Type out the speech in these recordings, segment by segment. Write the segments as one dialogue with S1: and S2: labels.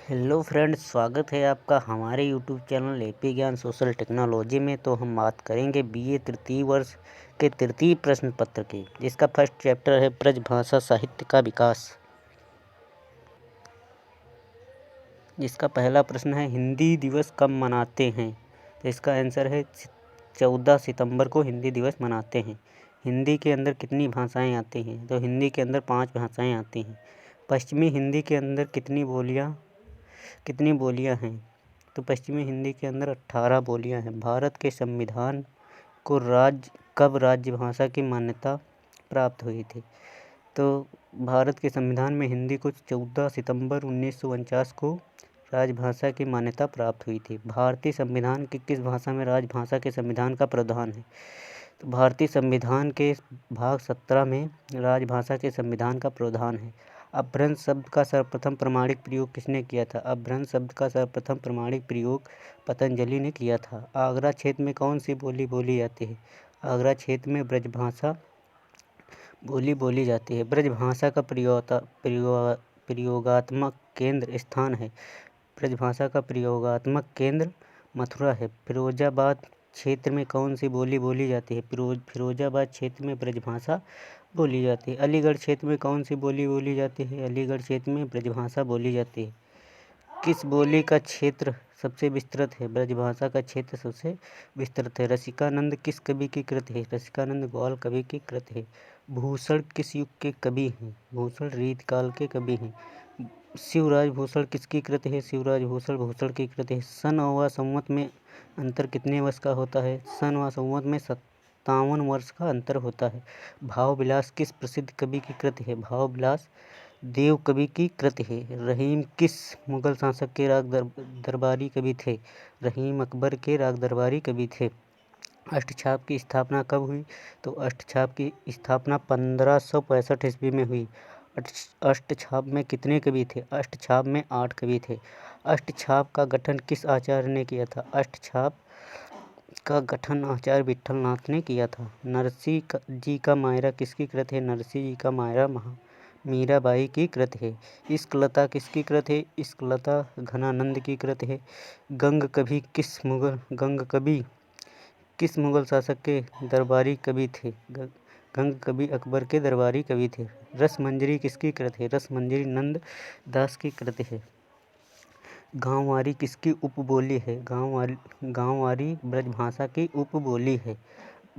S1: Hello friends, स्वागत है आपका हमारे यूट्यूब चैनल एपी ज्ञान सोशल टेक्नोलॉजी में। तो हम बात करेंगे बीए तृतीय वर्ष के तृतीय प्रश्न पत्र की, जिसका फर्स्ट चैप्टर है ब्रजभाषा साहित्य का विकास। जिसका पहला प्रश्न है हिंदी दिवस कब मनाते हैं। तो इसका आंसर है 14 सितंबर को हिंदी दिवस मनाते हैं। हिंदी के अंदर कितनी भाषाएं आती हैं। तो हिंदी के अंदर 5 भाषाएं आती हैं। पश्चिमी हिंदी के अंदर कितनी बोलियां हैं। तो पश्चिमी हिंदी के अंदर 18 बोलियां हैं। भारत के संविधान को कब राज्यभाषा की मान्यता प्राप्त हुई थी। तो भारत के संविधान में हिंदी को 14 सितंबर 1949 को राजभाषा की मान्यता प्राप्त हुई थी। भारतीय संविधान की किस भाषा में राजभाषा के संविधान का प्रावधान है। तो भारतीय संविधान के भाग 17 में राजभाषा के संविधान का प्रावधान है। अपभ्रंश शब्द का सर्वप्रथम प्रमाणिक प्रयोग किसने किया था। अपभ्रंश शब्द का सर्वप्रथम प्रमाणिक प्रयोग पतंजलि ने किया था। आगरा क्षेत्र में कौन सी बोली बोली जाती है। आगरा क्षेत्र में ब्रजभाषा बोली बोली जाती है। ब्रजभाषा का प्रयोगात्मक केंद्र स्थान है। ब्रजभाषा का प्रयोगात्मक केंद्र मथुरा है। फिरोजाबाद क्षेत्र में कौन सी बोली बोली जाती है। फिरोजाबाद क्षेत्र में ब्रजभाषा बोली जाती है। अलीगढ़ क्षेत्र में कौन सी बोली बोली जाती है। अलीगढ़ क्षेत्र में ब्रजभाषा बोली जाती है। किस बोली का क्षेत्र सबसे विस्तृत है। ब्रजभाषा का क्षेत्र सबसे विस्तृत है। रसिकानंद किस कवि की कृत है। रसिकानंद ग्वाल कवि की कृत है। भूषण किस युग के कवि हैं। भूषण रीतकाल के कवि हैं। शिवराज भूषण किसकी कृत है। शिवराज भूषण भूषण की कृत है। सन व संवत में अंतर कितने वर्ष का होता है। सन व संवत में 57 वर्ष का अंतर होता है। भाव विलास किस प्रसिद्ध कवि की कृत है। भाव विलास देव कवि की कृत है। रहीम किस मुगल शासक के राग दरबारी कवि थे। रहीम अकबर के राग दरबारी कवि थे। अष्टछाप की स्थापना कब हुई। तो अष्टछाप की स्थापना 1565 ईस्वी में हुई। अष्टछाप में कितने कवि थे। अष्टछाप में 8 कवि थे। अष्टछाप का गठन किस आचार्य ने किया था। अष्टछाप का गठन आचार्य विठल नाथ ने किया था। नरसी जी का मायरा किसकी कृत है। नरसी जी का मायरा मीराबाई की कृत है। इश्कलता किसकी कृत है। इश्कलता घनानंद की कृत है। गंग कवि किस मुगल शासक के दरबारी कवि थे। गंग कवि अकबर के दरबारी कवि थे। रसमंजरी किसकी कृत है। रसमंजरी नंद दास की कृत है। गांववारी किसकी उपबोली है। गांववारी ब्रजभाषा की उपबोली है।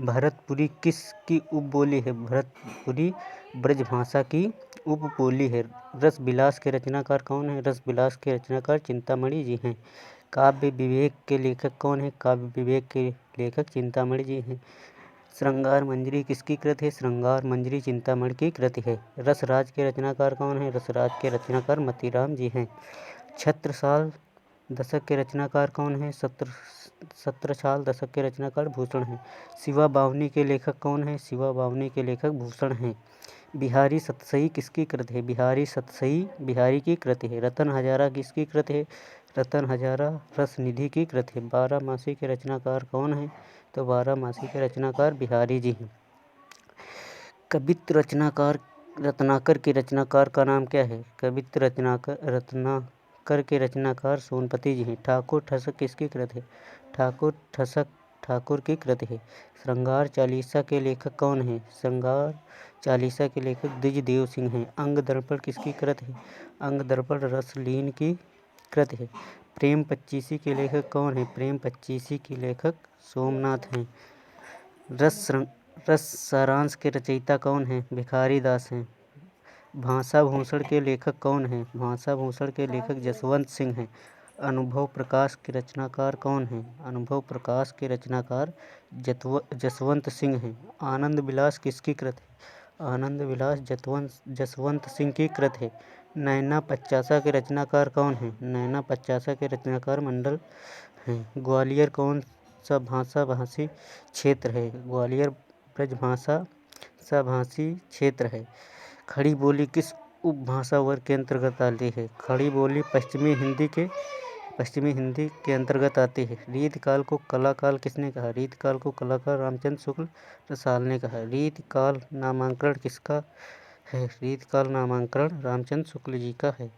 S1: भरतपुरी किसकी उपबोली है। भरतपुरी ब्रजभाषा की उपबोली है। रस विलास के रचनाकार कौन है। रस विलास के रचनाकार चिंतामणि जी हैं। काव्य विवेक के लेखक कौन है। काव्य विवेक के लेखक चिंतामणि जी हैं। श्रृंगार मंजरी किसकी कृत है। श्रृंगार मंजरी चिंतामणि की कृत है। रसराज के रचनाकार कौन है। रसराज के रचनाकार मतीराम जी हैं। छत्रसाल दशक के रचनाकार कौन है। सत्रसाल दशक के रचनाकार भूषण हैं। शिवा बावनी के लेखक कौन है। शिवा बावनी के लेखक भूषण हैं। बिहारी सतसई किसकी कृत है। बिहारी सतसई बिहारी की कृत है। रतन हजारा किसकी कृत है। रतन हजारा रसनिधि की कृत है। बारहमासी के रचनाकार कौन है। तो बारहमासी के रचनाकार बिहारी जी हैं। कवित्त रत्नाकर के रचनाकार का नाम क्या है। कवित्त रत्नाकर के रचनाकार सोनपति जी हैं। ठाकुर ठसक किसकी कृत है। ठाकुर ठसक ठाकुर की कृत है। श्रृंगार चालीसा के लेखक कौन है। श्रृंगार चालीसा के लेखक द्विजदेव सिंह हैं। अंग दर्पण किसकी कृत है। अंग दर्पण रसलीन की कृत है। प्रेम पच्चीसी के लेखक कौन है। प्रेम पच्चीसी के लेखक सोमनाथ हैं। रस सारांश के रचयिता कौन है। भिखारी दास हैं। भाषा भूषण के लेखक कौन हैं। भाषा भूषण के लेखक जसवंत सिंह हैं। अनुभव प्रकाश के रचनाकार कौन हैं। अनुभव प्रकाश के रचनाकार जसवंत सिंह हैं। आनंद विलास किसकी कृत है। आनंद विलास जसवंत सिंह की कृत है। नैना पचासा के रचनाकार कौन हैं। नैना पचासा के रचनाकार मंडल हैं। ग्वालियर कौन सा भाषा भाषी क्षेत्र है। ग्वालियर ब्रजभाषा भाषी क्षेत्र है। खड़ी बोली किस उपभाषा वर्ग के अंतर्गत आती है। खड़ी बोली पश्चिमी हिंदी के अंतर्गत आती है। रीतकाल को कलाकाल किसने कहा। रीतकाल को कलाकार रामचंद्र शुक्ल रसाल ने कहा। रीतकाल नामांकन किसका है। रीतकाल नामांकन रामचंद्र शुक्ल जी का है।